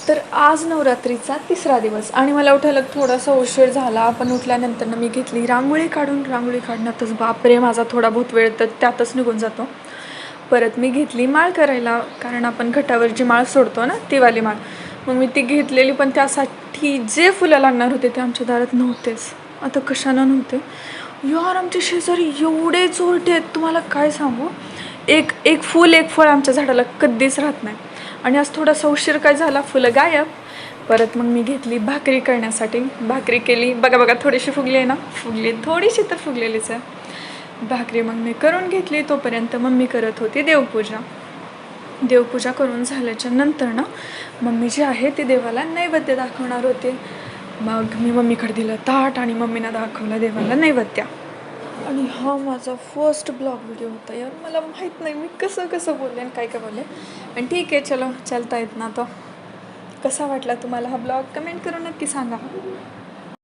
तर आज नवरात्रीचा तिसरा दिवस आणि मला उठायला थोडासा उशीर झाला. पण उठल्यानंतर मी घेतली रांगोळी काढून. रांगोळी काढण्यातच बापरे माझा थोडा बहुत वेळ तर त्यातच निघून जातो. परत मी घेतली माळ करायला, कारण आपण घटावर जी माळ सोडतो ना ती वाली माळ. मग मी ती घेतलेली, पण त्यासाठी जे फुलं लागणार होते ते आमच्या दारात नव्हतेच. आता कशानं नव्हते यार, आमचे शेजारी एवढे चोरटे आहेत तुम्हाला काय सांगू. एक एक फूल एक फळ आमच्या झाडाला कधीच राहत नाही. आणि आज थोडासा उशीर काय झाला, फुलं गायब. परत मग मी घेतली भाकरी करण्यासाठी. भाकरी केली, बघा बघा थोडीशी फुगली आहे ना, फुगली थोडीशी तर फुगलेलीच आहे भाकरी. मग मी करून घेतली. तोपर्यंत मम्मी करत होती देवपूजा. देवपूजा करून झाल्याच्या नंतर ना मम्मी जी आहे ती देवाला नैवेद्य दाखवणार होते. मग मी मम्मीकडे दिलं ताट आणि मम्मीनं दाखवलं देवाला नैवेद्य. आणि हा माझा फर्स्ट ब्लॉग व्हिडिओ होता यार. मला माहीत नाही मी कसं कसं बोलले आणि काय काय बोलले, पण ठीक आहे, चलो चलता येत ना. तो कसा वाटला तुम्हाला हा ब्लॉग कमेंट करून नक्की सांगा.